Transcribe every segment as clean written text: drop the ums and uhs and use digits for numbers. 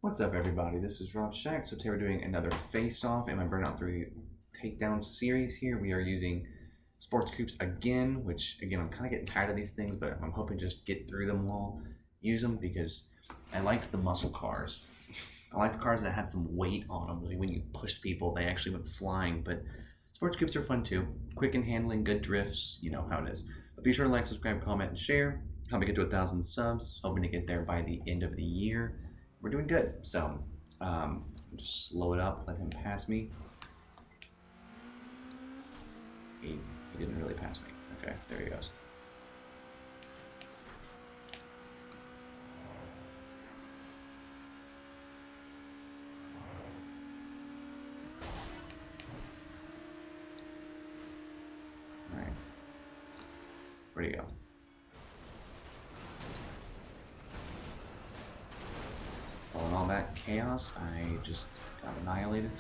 What's up, everybody? This is Rob Shack. So today we're doing another face-off in my Burnout 3 Takedown series here. We are using sports coupes again, which, again, I'm kind of getting tired of these things, but I'm hoping just get through them all, use them, because I liked the muscle cars. I liked cars that had some weight on them. Like when you pushed people, they actually went flying, but sports coupes are fun too. Quick in handling, good drifts, you know how it is. But be sure to like, subscribe, comment, and share. Help me get to 1,000 subs. Hoping to get there by the end of the year. We're doing good. So, just slow it up, let him pass me. He didn't really pass me. Okay, there he goes. All right. Where'd he go? Following all that chaos, I just got annihilated.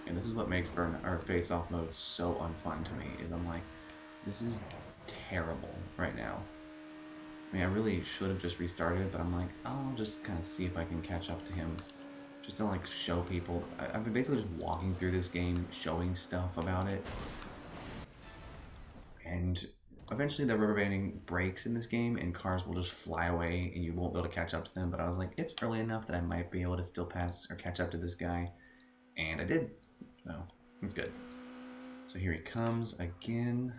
And this is what makes face-off mode so unfun to me, is I'm like, this is terrible right now. I mean, I really should have just restarted, but I'm like, I'll just kind of see if I can catch up to him. Just to like show people. I've been basically just walking through this game, showing stuff about it. And eventually the rubber banding breaks in this game and cars will just fly away and you won't be able to catch up to them. But I was like, it's early enough that I might be able to still pass or catch up to this guy. And I did. So, that's good. So here he comes again.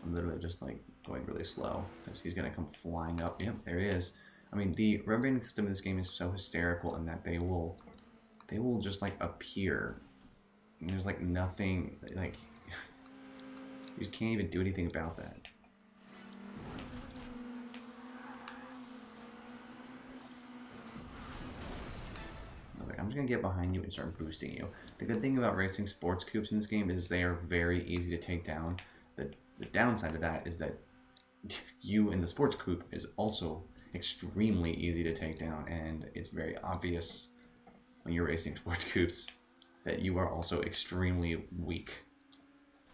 I'm literally just like going really slow because he's going to come flying up. Yep, there he is. I mean, the rubber banding system in this game is so hysterical in that they will just like appear. And there's like nothing, like, you just can't even do anything about that. Okay, I'm just gonna get behind you and start boosting you. The good thing about racing sports coupes in this game is they are very easy to take down. The downside of that is that you in the sports coupe is also extremely easy to take down, and it's very obvious when you're racing sports coupes that you are also extremely weak,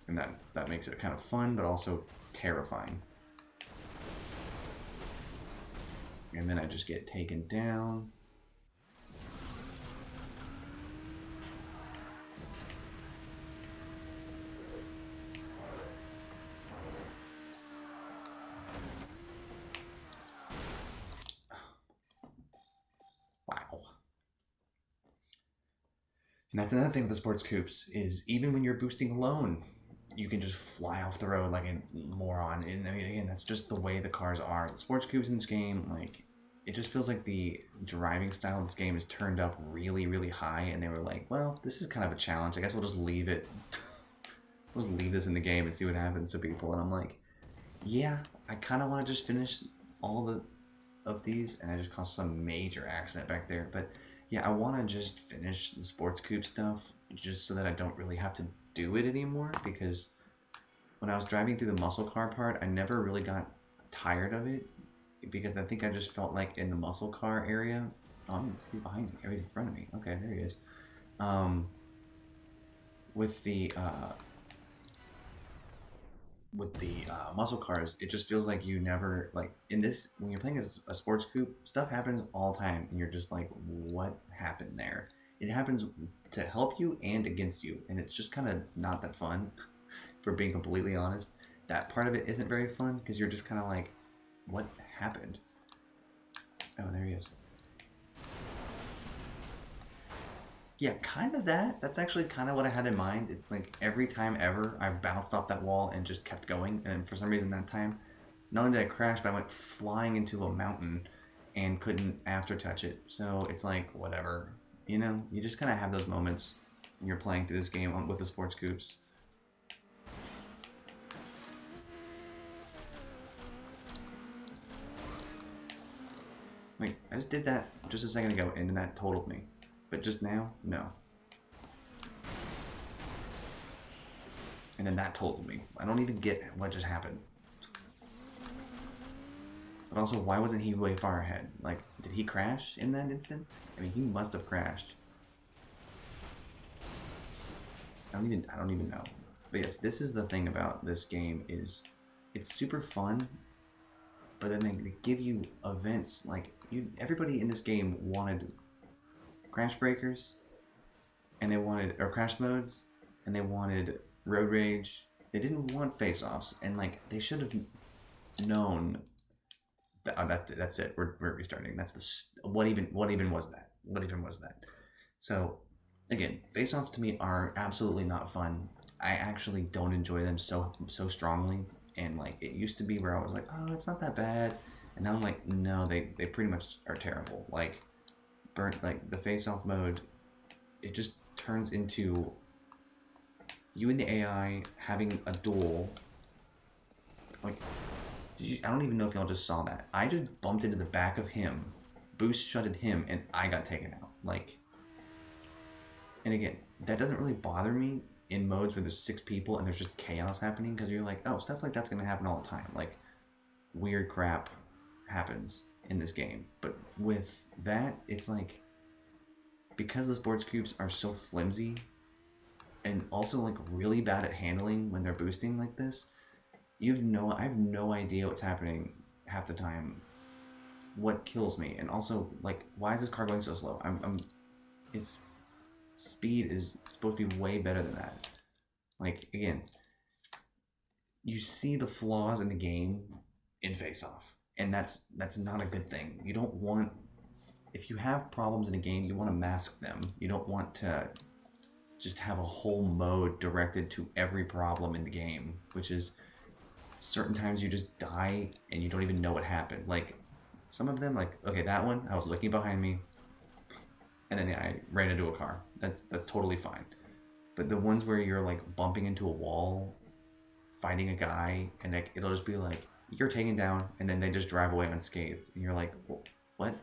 and that makes it kind of fun but also terrifying. And then I just get taken down. And that's another thing with the sports coupes is even when you're boosting alone, you can just fly off the road like a moron. And I mean, again, that's just the way the cars are. The sports coupes in this game, like, it just feels like the driving style of this game is turned up really, really high. And they were like, well, this is kind of a challenge. I guess we'll just leave it. We'll just leave this in the game and see what happens to people. And I'm like, yeah, I kind of want to just finish all of these. And I just caused some major accident back there. But yeah, I want to just finish the sports coupe stuff just so that I don't really have to do it anymore, because when I was driving through the muscle car part, I never really got tired of it, because I think I just felt like in the muscle car area, oh, he's behind me, or he's in front of me. Okay, there he is. With the muscle cars, it just feels like you never, like, in this, when you're playing a sports coupe, stuff happens all the time, and you're just like, what happened there? It happens to help you and against you, and it's just kind of not that fun, for being completely honest. That part of it isn't very fun, because you're just kind of like, what happened? Oh, there he is. Yeah, kind of that. That's actually kind of what I had in mind. It's like every time ever, I've bounced off that wall and just kept going. And for some reason that time, not only did I crash, but I went flying into a mountain and couldn't after touch it. So it's like, whatever. You know, you just kind of have those moments when you're playing through this game with the sports coupes. Like, I just did that just a second ago, and then that totaled me. But just now, no. And then that totaled me. I don't even get what just happened. But also, why wasn't he way far ahead? Like, did he crash in that instance? I mean, he must have crashed. I don't even know. But yes, this is the thing about this game is it's super fun, but then they give you events like everybody in this game wanted crash breakers and they wanted or crash modes and they wanted road rage. They didn't want face offs and like they should have known that, that's it. We're restarting. That's the what even was that? What even was that? So again, face offs to me are absolutely not fun. I actually don't enjoy them so strongly. And like it used to be where I was like, oh, it's not that bad, and now I'm like, no, they pretty much are terrible. Like like the face off mode, it just turns into you and the AI having a duel. Like, I don't even know if y'all just saw that. I just bumped into the back of him, boost shutted him, and I got taken out. Like, and again, that doesn't really bother me in modes where there's 6 people and there's just chaos happening because you're like, oh, stuff like that's gonna happen all the time. Like, weird crap happens in this game. But with that, it's like because the sports cubes are so flimsy and also like really bad at handling when they're boosting like this, I have no idea what's happening half the time. What kills me, and also like, why is this car going so slow? Its speed is supposed to be way better than that. Like again, you see the flaws in the game in Face Off, and that's not a good thing. You don't want, if you have problems in a game, you want to mask them. You don't want to just have a whole mode directed to every problem in the game, which is certain times you just die and you don't even know what happened. Like some of them, like okay, that one, I was looking behind me and then I ran into a car. That's totally fine. But the ones where you're like bumping into a wall, fighting a guy, and like it'll just be like you're taken down, and then they just drive away unscathed, and you're like, what?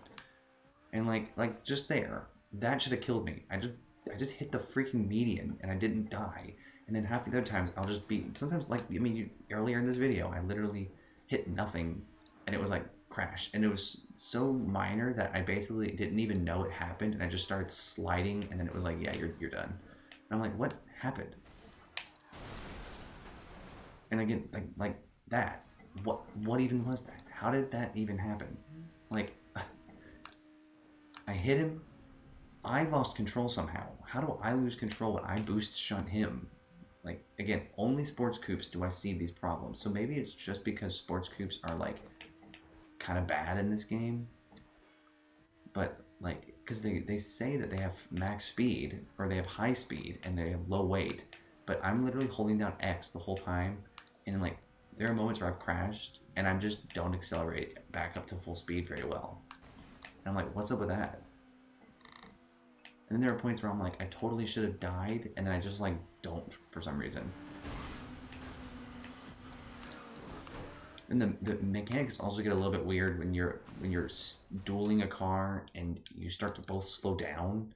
And like just there, that should have killed me. I just hit the freaking median, and I didn't die. And then half the other times I'll just be sometimes like earlier in this video I literally hit nothing, and it was like crash, and it was so minor that I basically didn't even know it happened, and I just started sliding, and then it was like, yeah, you're done. And I'm like, what happened? And again, like that. What even was that? How did that even happen? Like, I hit him. I lost control somehow. How do I lose control when I boost shunt him? Like, again, only sports coupes do I see these problems. So maybe it's just because sports coupes are like kind of bad in this game. But like, because they say that they have max speed or they have high speed and they have low weight, but I'm literally holding down X the whole time, and like there are moments where I've crashed and I just don't accelerate back up to full speed very well. And I'm like, what's up with that? And then there are points where I'm like, I totally should have died, and then I just like don't for some reason. And the mechanics also get a little bit weird when you're dueling a car and you start to both slow down.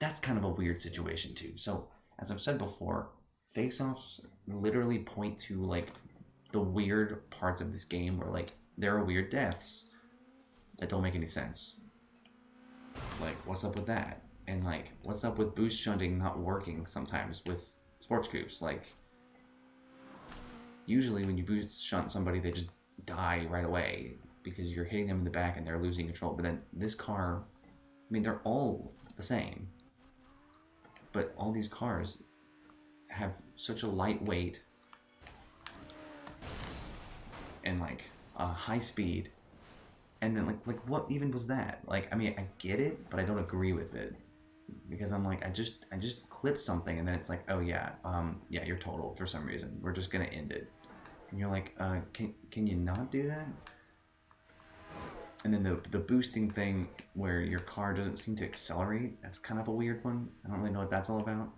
That's kind of a weird situation too. So as I've said before, face-offs literally point to like the weird parts of this game where like there are weird deaths that don't make any sense. Like, what's up with that? And like, what's up with boost shunting not working sometimes with sports coupes? Like, usually when you boost shunt somebody, they just die right away because you're hitting them in the back and they're losing control. But then this car, I mean, they're all the same. But all these cars have such a light weight and like a high speed. And then like what even was that? Like, I mean, I get it, but I don't agree with it. Because I'm like, I just clipped something, and then it's like, oh yeah, yeah, you're totaled for some reason. We're just gonna end it. And you're like, can you not do that? And then the boosting thing where your car doesn't seem to accelerate, that's kind of a weird one. I don't really know what that's all about.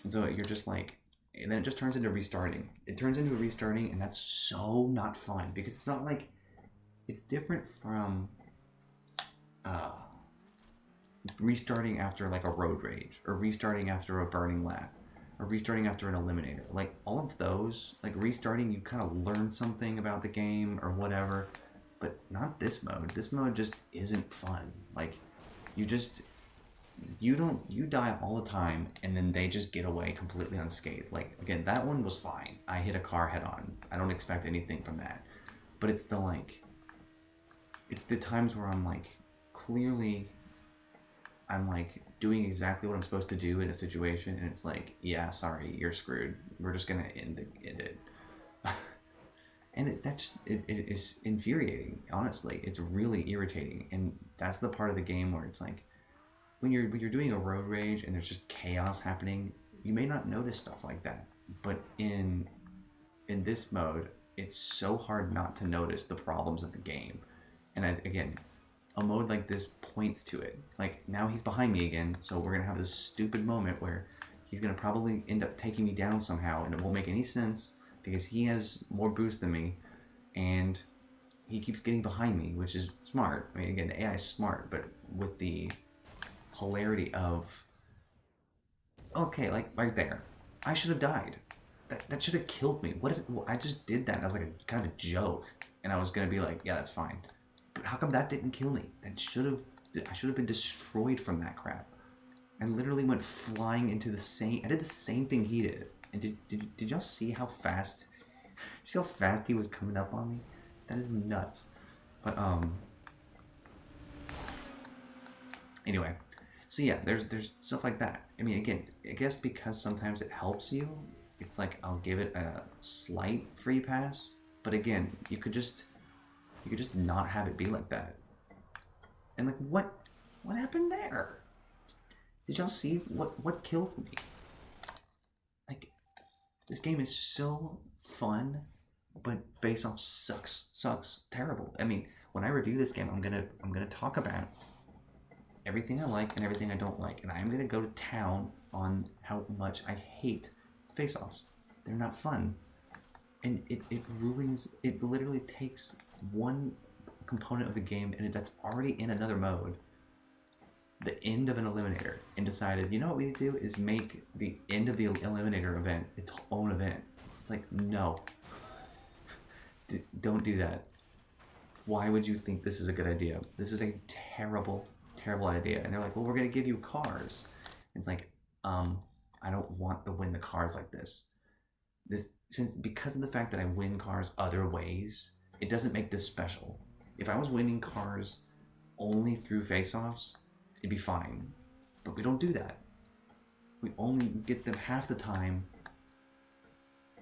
And so you're just like, and then it just turns into restarting. It turns into a restarting, and that's so not fun because it's not like, it's different from restarting after like a road rage, or restarting after a burning lap, or restarting after an eliminator. Like all of those, like restarting, you kind of learn something about the game or whatever, but not this mode. This mode just isn't fun. Like you just, You die all the time, and then they just get away completely unscathed. Like, again, that one was fine. I hit a car head on. I don't expect anything from that. But it's the times where I'm like, clearly, I'm like doing exactly what I'm supposed to do in a situation, and it's like, yeah, sorry, you're screwed. We're just gonna end it. And it is infuriating. Honestly, it's really irritating, and that's the part of the game where it's like, when you're doing a road rage and there's just chaos happening, you may not notice stuff like that. But in this mode, it's so hard not to notice the problems of the game. And again, a mode like this points to it. Like, now he's behind me again, so we're gonna have this stupid moment where he's gonna probably end up taking me down somehow, and it won't make any sense because he has more boost than me, and he keeps getting behind me, which is smart. I mean, again, the AI is smart, but with the hilarity of, okay, like right there, I should have died. That should have killed me. What if well, I just did that as like a kind of a joke, and I was gonna be like, yeah, that's fine. But how come that didn't kill me? I should have been destroyed from that crap. I literally went flying into the same. I did the same thing he did. And did y'all see how fast? You see how fast he was coming up on me? That is nuts. But anyway, so yeah, there's stuff like that. I mean, again, I guess because sometimes it helps you, it's like I'll give it a slight free pass. But again, you could just not have it be like that. And like, what happened there? Did y'all see what killed me? Like, this game is so fun, but Face Off sucks terrible. I mean, when I review this game, I'm gonna talk about everything I like and everything I don't like, and I'm gonna go to town on how much I hate Face Offs. They're not fun, and it ruins. It literally takes one component of the game and that's already in another mode, the end of an eliminator, and decided, you know what we need to do is make the end of the eliminator event its own event. It's like, no, don't do that. Why would you think this is a good idea? This is a terrible idea. And they're like, well, we're gonna give you cars. It's like, I don't want to win the cars like this. Because of the fact that I win cars other ways, it doesn't make this special. If I was winning cars only through face-offs, it'd be fine. But we don't do that. We only get them half the time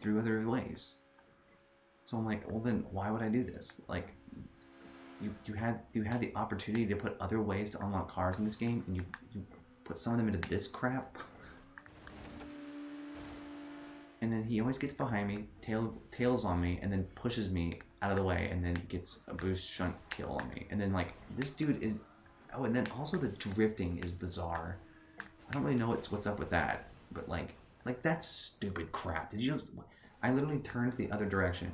through other ways. So I'm like, well then why would I do this? Like, you had the opportunity to put other ways to unlock cars in this game, and you put some of them into this crap. And then he always gets behind me, tails on me, and then pushes me out of the way, and then gets a boost shunt kill on me. And then like, this dude is, oh, and then also the drifting is bizarre. I don't really know what's up with that, but like that's stupid crap. Did you just? I literally turned the other direction,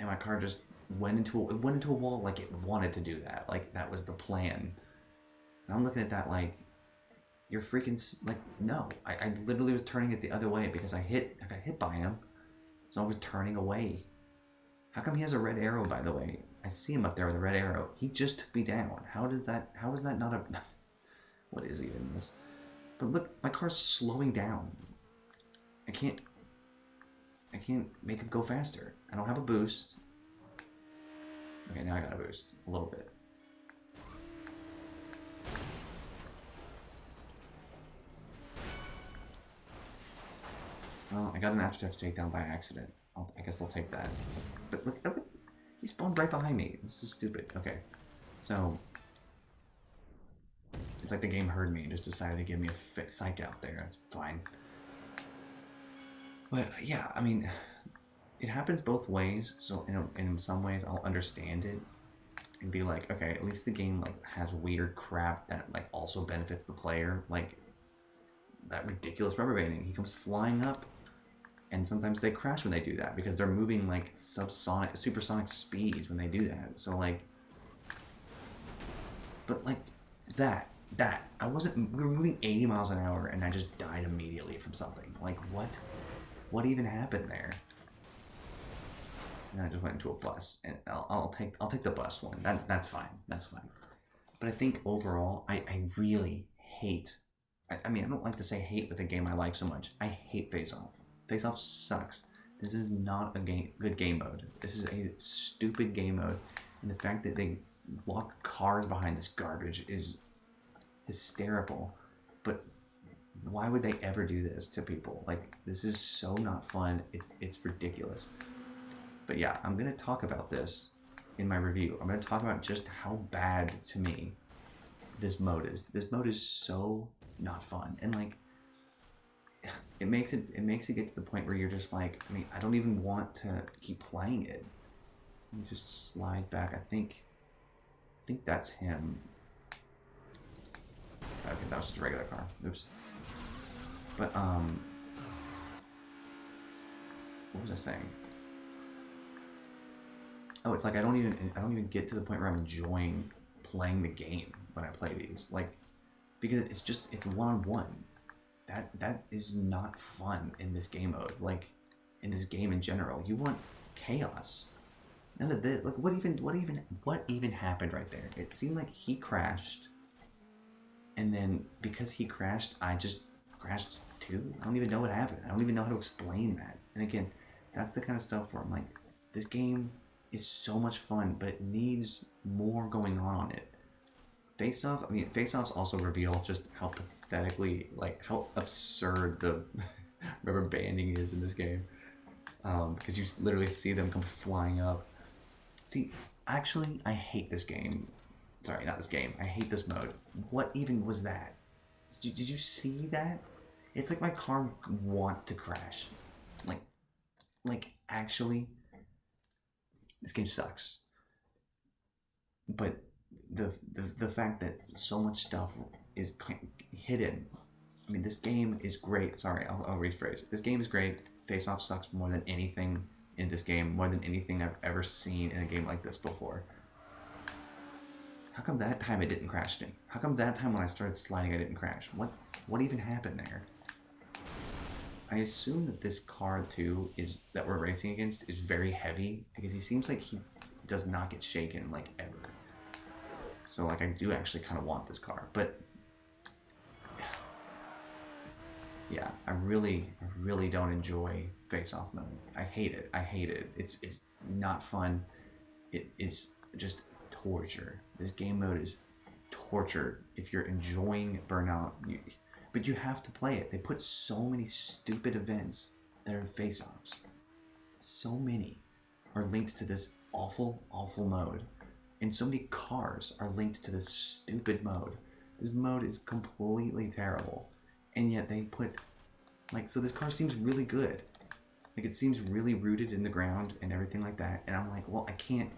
and my car just went into a wall like it wanted to do that. Like that was the plan. And I'm looking at that like, you're freaking like, no. I literally was turning it the other way because I got hit by him, so I was turning away. How come he has a red arrow, by the way? I see him up there with a red arrow. He just took me down. How is that not a... What is even this? But look, my car's slowing down. I can't make him go faster. I don't have a boost. Okay, now I got a boost. A little bit. Well, I got an after-touch takedown by accident. I guess I'll take that. But look, he spawned right behind me. This is stupid. Okay, so it's like the game heard me and just decided to give me a psych out there. That's fine. But yeah, I mean, it happens both ways. So in some ways, I'll understand it and be like, okay, at least the game like has weird crap that like also benefits the player, like that ridiculous rubber banding. He comes flying up. And sometimes they crash when they do that because they're moving like supersonic speeds when they do that. So like, but like that, we were moving 80 miles an hour and I just died immediately from something. Like what even happened there? And then I just went into a bus, and I'll take the bus one. That's fine. But I think overall, I really hate. I mean, I don't like to say hate with a game I like so much. I hate Face Off. Face Off sucks. This is not a good game mode. This is a stupid game mode, and the fact that they lock cars behind this garbage is hysterical. But why would they ever do this to people? Like, this is so not fun. It's ridiculous. But yeah, I'm gonna talk about this in my review. I'm gonna talk about just how bad to me this mode is. This mode is so not fun, and like it makes it get to the point where you're just like, I mean, I don't even want to keep playing it. Let me just slide back. I think that's him. Okay, that was just a regular car. Oops. But what was I saying? Oh, it's like I don't even get to the point where I'm enjoying playing the game when I play these. Like, because it's one-on-one. That is not fun in this game mode. Like, in this game in general, you want chaos. None of this. Like, what even happened right there? It seemed like he crashed, and then because he crashed, I just crashed too. I don't even know what happened. I don't even know how to explain that. And again, that's the kind of stuff where I'm like, this game is so much fun, but it needs more going on it. Face Off, I mean, Face Offs also reveal just how pathetically, like, how absurd the rubber banding is in this game. Because you literally see them come flying up. See, actually, I hate this game. Sorry, not this game. I hate this mode. What even was that? Did you see that? It's like my car wants to crash. Like actually, this game sucks. But the fact that so much stuff is hidden. I mean, this game is great. Sorry, I'll rephrase. This game is great. Face Off sucks more than anything in this game, more than anything I've ever seen in a game like this before. How come that time it didn't crash me? How come that time when I started sliding I didn't crash? What even happened there? I assume that this car too that we're racing against is very heavy, because he seems like he does not get shaken like ever. So like I do actually kind of want this car, but yeah, I really don't enjoy Face Off mode. I hate it. It's not fun. It is just torture. This game mode is torture. If you're enjoying Burnout, but you have to play it. They put so many stupid events that are Face Offs. So many are linked to this awful mode. And so many cars are linked to this stupid mode. This mode is completely terrible. And yet they put, like, so this car seems really good. Like, it seems really rooted in the ground and everything like that. And I'm like, well, I can't,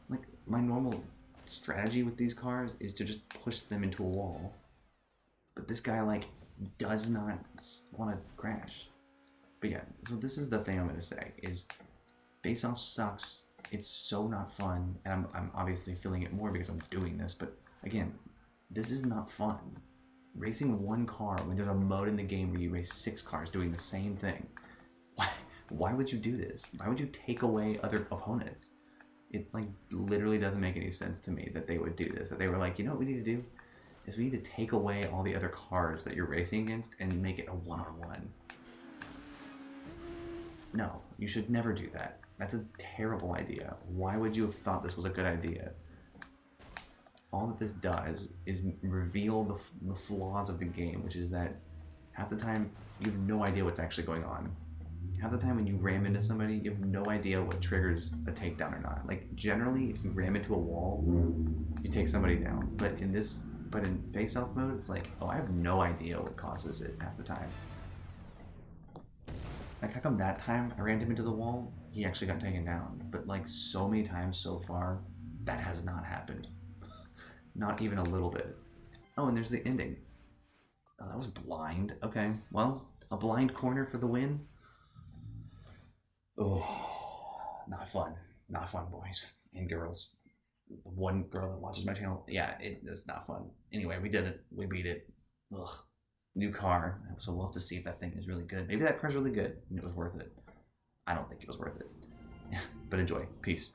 like, my normal strategy with these cars is to just push them into a wall. But this guy, like, does not want to crash. But yeah, so this is the thing I'm going to say, is Face Off sucks. It's so not fun. And I'm obviously feeling it more because I'm doing this. But again, this is not fun. Racing one car when there's a mode in the game where you race 6 cars doing the same thing. Why would you do this? Why would you take away other opponents? It like literally doesn't make any sense to me that they would do this. That they were like, you know what we need to do? Is we need to take away all the other cars that you're racing against and make it a one-on-one. No, you should never do that. That's a terrible idea. Why would you have thought this was a good idea? All that this does is reveal the flaws of the game, which is that half the time you have no idea what's actually going on. Half the time when you ram into somebody, you have no idea what triggers a takedown or not. Like, generally, if you ram into a wall, you take somebody down. But in face-off mode, it's like, oh, I have no idea what causes it half the time. Like, how come that time I ran him into the wall, he actually got taken down? But like, so many times so far, that has not happened. Not even a little bit. Oh, and there's the ending. Oh, that was blind. Okay, well, a blind corner for the win. Oh, not fun. Not fun, boys and girls. The one girl that watches my channel. Yeah, it's not fun. Anyway, we did it. We beat it. Ugh. New car. So we'll have to see if that thing is really good. Maybe that car's really good and it was worth it. I don't think it was worth it. But enjoy. Peace.